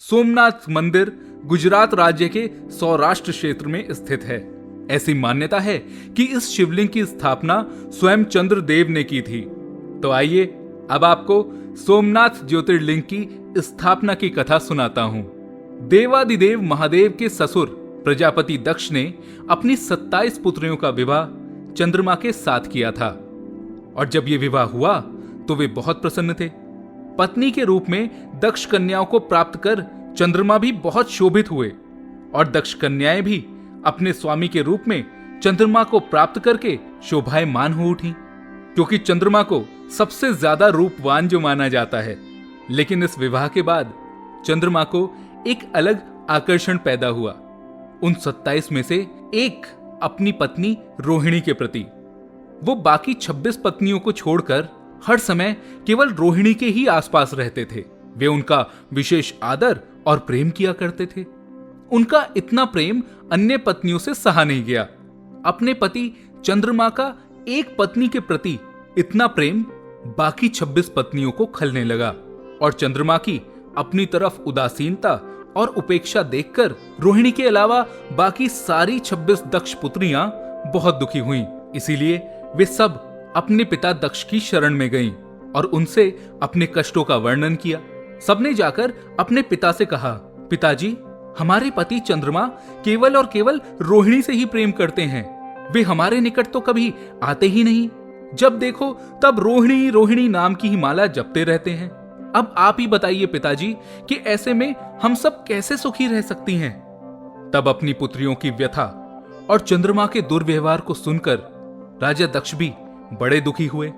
सोमनाथ मंदिर गुजरात राज्य के सौराष्ट्र क्षेत्र में स्थित है। ऐसी मान्यता है कि इस शिवलिंग की स्थापना स्वयं चंद्रदेव ने की थी। तो आइए अब आपको सोमनाथ ज्योतिर्लिंग की स्थापना की कथा सुनाता हूं। देवादिदेव महादेव के ससुर प्रजापति दक्ष ने अपनी 27 पुत्रियों का विवाह चंद्रमा के साथ किया था और जब यह विवाह हुआ तो वे बहुत प्रसन्न थे। पत्नी के रूप में दक्ष कन्याओं को प्राप्त कर चंद्रमा भी बहुत शोभित हुए और दक्ष कन्याएं भी अपने स्वामी के रूप में चंद्रमा को प्राप्त करके शोभायमान हो उठी, क्योंकि चंद्रमा को सबसे ज्यादा रूपवान जो माना जाता है। लेकिन इस विवाह के बाद चंद्रमा को एक अलग आकर्षण पैदा हुआ, उन 27 में से एक अपनी पत्नी रोहिणी के प्रति। वो बाकी 26 पत्नियों को छोड़कर हर समय केवल रोहिणी के ही आसपास रहते थे। वे उनका विशेष आदर और प्रेम किया करते थे। उनका इतना प्रेम अन्य पत्नियों से सहा नहीं गया। अपने पति चंद्रमा का एक पत्नी के प्रति इतना प्रेम बाकी 26 पत्नियों को खलने लगा और चंद्रमा की अपनी तरफ उदासीनता और उपेक्षा देखकर रोहिणी के अलावा बाकी सारी 26 दक्ष पुत्रियां बहुत दुखी हुईं। इसीलिए वे सब अपने पिता दक्ष की शरण में गईं और उनसे अपने कष्टों का वर्णन किया। सबने जाकर अपने पिता से कहा, पिताजी, हमारे पति चंद्रमा केवल और केवल रोहिणी से ही प्रेम करते हैं। वे हमारे निकट तो कभी आते ही नहीं। जब देखो तब रोहिणी रोहिणी नाम की ही माला जपते रहते हैं। अब आप ही बताइए पिताजी कि ऐसे में हम सब कैसे सुखी रह सकती हैं। तब अपनी पुत्रियों की व्यथा और चंद्रमा के दुर्व्यवहार को सुनकर राजा दक्ष भी बड़े दुखी हुए।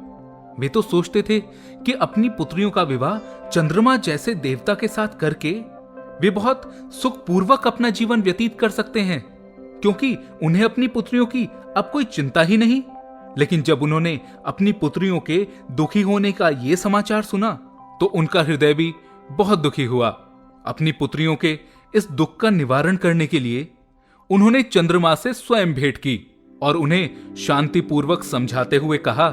वे तो सोचते थे कि अपनी पुत्रियों का विवाह चंद्रमा जैसे देवता के साथ करके वे बहुत सुखपूर्वक अपना जीवन व्यतीत कर सकते हैं, क्योंकि उन्हें अपनी पुत्रियों की अब कोई चिंता ही नहीं। लेकिन जब उन्होंने अपनी पुत्रियों के दुखी होने का ये समाचार सुना तो उनका हृदय भी बहुत दुखी हुआ। अपनी पुत्रियों के इस दुख का निवारण करने के लिए उन्होंने चंद्रमा से स्वयं भेंट की और उन्हें शांतिपूर्वक समझाते हुए कहा,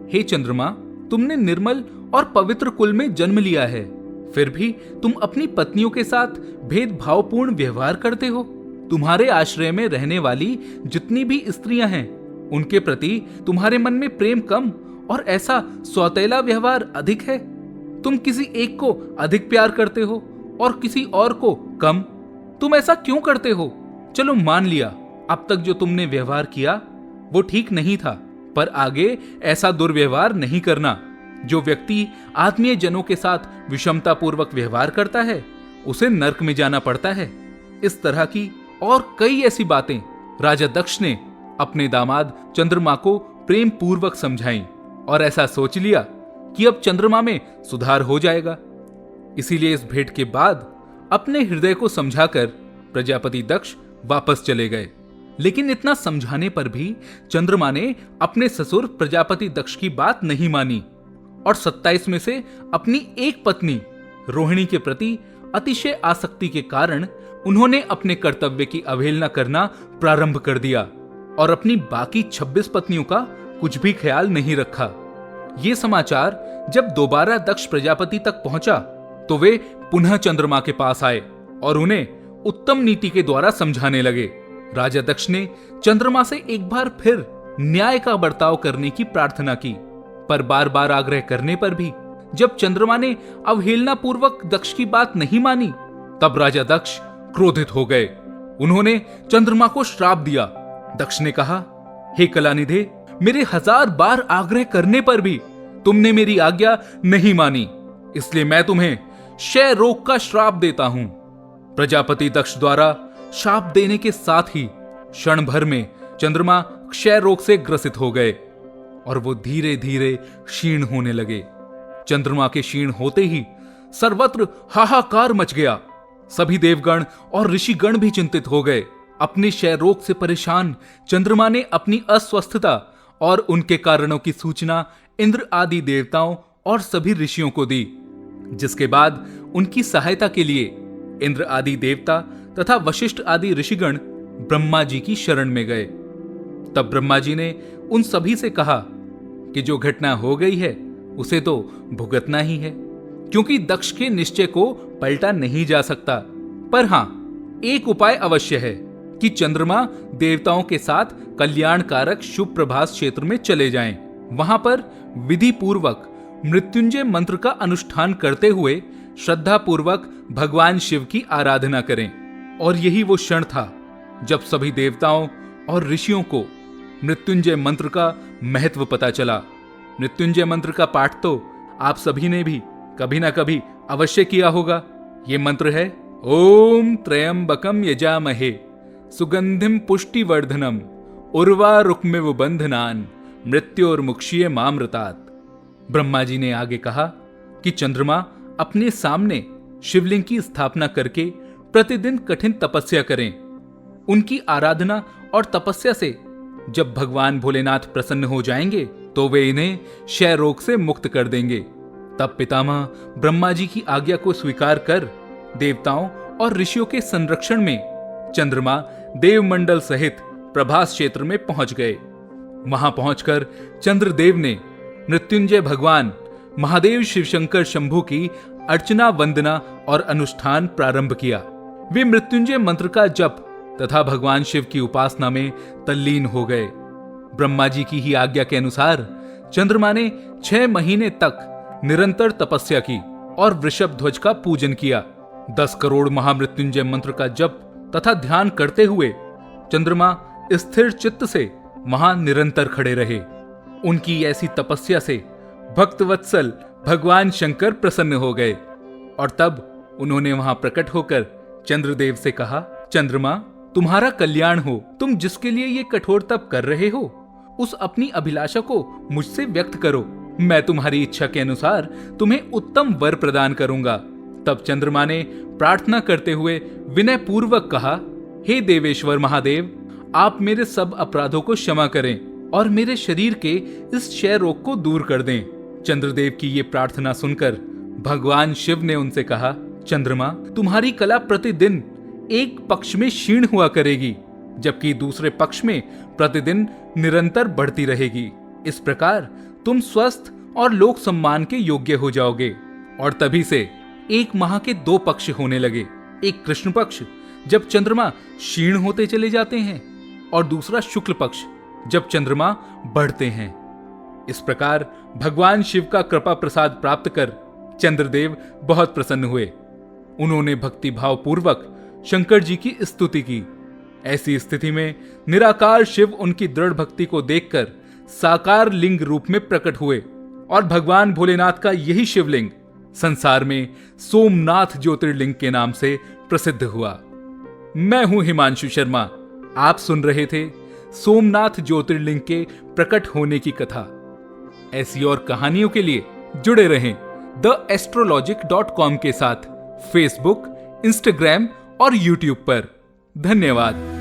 हे चंद्रमा, तुमने निर्मल और पवित्र कुल में जन्म लिया है, फिर भी तुम अपनी पत्नियों के साथ भेदभावपूर्ण व्यवहार करते हो। तुम्हारे आश्रय में रहने वाली जितनी भी स्त्रियां हैं, उनके प्रति तुम्हारे मन में प्रेम कम और ऐसा सौतेला व्यवहार अधिक है। तुम किसी एक को अधिक प्यार करते हो और किसी और को कम। तुम ऐसा क्यों करते हो? चलो मान लिया, अब तक जो तुमने व्यवहार किया वो ठीक नहीं था, पर आगे ऐसा दुर्व्यवहार नहीं करना। जो व्यक्ति आत्मीय जनों के साथ विषमता पूर्वक व्यवहार करता है उसे नरक में जाना पड़ता है। इस तरह की और कई ऐसी बातें राजा दक्ष ने अपने दामाद चंद्रमा को प्रेम पूर्वक समझाई और ऐसा सोच लिया कि अब चंद्रमा में सुधार हो जाएगा। इसीलिए इस भेंट के बाद अपने हृदय को समझाकर प्रजापति दक्ष वापस चले गए। लेकिन इतना समझाने पर भी चंद्रमा ने अपने ससुर प्रजापति दक्ष की बात नहीं मानी और 27 में से अपनी एक पत्नी रोहिणी के प्रति अतिशय आसक्ति के कारण उन्होंने अपने कर्तव्य की अवहेलना करना प्रारंभ कर दिया और अपनी बाकी 26 पत्नियों का कुछ भी ख्याल नहीं रखा। ये समाचार जब दोबारा दक्ष प्रजापति तक पहुंचा तो वे पुनः चंद्रमा के पास आए और उन्हें उत्तम नीति के द्वारा समझाने लगे। राजा दक्ष ने चंद्रमा से एक बार फिर न्याय का बर्ताव करने की प्रार्थना की, पर बार बार आग्रह करने पर भी जब चंद्रमा ने अवहेलना पूर्वक दक्ष की बात नहीं मानी, तब राजा दक्ष क्रोधित हो गए। उन्होंने चंद्रमा को श्राप दिया। दक्ष ने कहा, हे कलानिधे, मेरे 1000 बार आग्रह करने पर भी तुमने मेरी आज्ञा नहीं मानी, इसलिए मैं तुम्हें क्षय रोग का श्राप देता हूं। प्रजापति दक्ष द्वारा शाप देने के साथ ही क्षण भर में चंद्रमा क्षय रोग से ग्रसित हो गए और वो धीरे धीरे क्षीण होने लगे। चंद्रमा के क्षीण होते ही सर्वत्र हाहाकार मच गया। सभी देवगण और ऋषिगण भी चिंतित हो गए। अपने क्षय रोग से परेशान चंद्रमा ने अपनी अस्वस्थता और उनके कारणों की सूचना इंद्र आदि देवताओं और सभी ऋषियों को दी, जिसके बाद उनकी सहायता के लिए इंद्र आदि देवता तथा वशिष्ठ आदि ऋषिगण ब्रह्मा जी की शरण में गए। तब ब्रह्मा जी ने उन सभी से कहा कि जो घटना हो गई है उसे तो भुगतना ही है, क्योंकि दक्ष के निश्चय को पलटा नहीं जा सकता। पर हां, एक उपाय अवश्य है कि चंद्रमा देवताओं के साथ कल्याणकारक शुभ प्रभास क्षेत्र में चले जाएं। वहां पर विधि पूर्वक मृत्युंजय मंत्र का अनुष्ठान करते हुए श्रद्धा पूर्वक भगवान शिव की आराधना करें। और यही वो क्षण था जब सभी देवताओं और ऋषियों को मृत्युंजय मंत्र का महत्व पता चला। मृत्युंजय मंत्र का पाठ तो आप सभी ने भी कभी ना कभी अवश्य किया होगा। ये मंत्र है ओम त्र्यंबकम यजामहे सुगंधिम पुष्टिवर्धनम उर्वारुकमिव बंधनान मृत्योर्मुक्षीय मामृतात्। ब्रह्मा जी ने आगे कहा कि चंद्रमा अपने सामने शिवलिंग की स्थापना करके प्रतिदिन कठिन तपस्या करें। उनकी आराधना और तपस्या से जब भगवान भोलेनाथ प्रसन्न हो जाएंगे तो वे इन्हें क्षय रोग से मुक्त कर देंगे। तब पितामह ब्रह्मा जी की आज्ञा को स्वीकार कर देवताओं और ऋषियों के संरक्षण में चंद्रमा देवमंडल सहित प्रभास क्षेत्र में पहुंच गए। वहां पहुंचकर चंद्रदेव ने मृत्युंजय भगवान महादेव शिवशंकर शंभु की अर्चना, वंदना और अनुष्ठान प्रारंभ किया। वे मृत्युंजय मंत्र का जप तथा भगवान शिव की उपासना में तल्लीन हो गए। ब्रह्मा जी की ही आज्ञा के अनुसार चंद्रमा ने 6 महीने तक निरंतर तपस्या की और वृषभ ध्वज का पूजन किया। 10 करोड़ महामृत्युंजय मंत्र का जप तथा ध्यान करते हुए चंद्रमा स्थिर चित्त से वहां निरंतर खड़े रहे। उनकी ऐसी तपस्या से भक्तवत्सल भगवान शंकर प्रसन्न हो गए और तब उन्होंने वहां प्रकट होकर चंद्रदेव से कहा, चंद्रमा, तुम्हारा कल्याण हो। तुम जिसके लिए ये कठोर तप कर रहे हो उस अपनी अभिलाषा को मुझसे व्यक्त करो। मैं तुम्हारी इच्छा के अनुसार तुम्हें उत्तम वर प्रदान करूंगा। तब चंद्रमा ने प्रार्थना करते हुए विनय पूर्वक कहा, हे देवेश्वर महादेव, आप मेरे सब अपराधों को क्षमा करें और मेरे शरीर के इस क्षय रोग को दूर कर दें। चंद्रदेव की ये प्रार्थना सुनकर भगवान शिव ने उनसे कहा, चंद्रमा, तुम्हारी कला प्रतिदिन एक पक्ष में क्षीण हुआ करेगी जबकि दूसरे पक्ष में प्रतिदिन निरंतर बढ़ती रहेगी। इस प्रकार तुम स्वस्थ और लोक सम्मान के योग्य हो जाओगे। और तभी से एक माह के 2 पक्ष होने लगे। एक कृष्ण पक्ष जब चंद्रमा क्षीण होते चले जाते हैं और दूसरा शुक्ल पक्ष जब चंद्रमा बढ़ते हैं। इस प्रकार भगवान शिव का कृपा प्रसाद प्राप्त कर चंद्रदेव बहुत प्रसन्न हुए। उन्होंने भक्ति भाव पूर्वक शंकर जी की स्तुति की। ऐसी स्थिति में निराकार शिव उनकी दृढ़ भक्ति को देखकर साकार लिंग रूप में प्रकट हुए और भगवान भोलेनाथ का यही शिवलिंग संसार में सोमनाथ ज्योतिर्लिंग के नाम से प्रसिद्ध हुआ। मैं हूं हिमांशु शर्मा। आप सुन रहे थे सोमनाथ ज्योतिर्लिंग के प्रकट होने की कथा। ऐसी और कहानियों के लिए जुड़े रहें theastrologic.com के साथ फेसबुक, इंस्टाग्राम और यूट्यूब पर। धन्यवाद।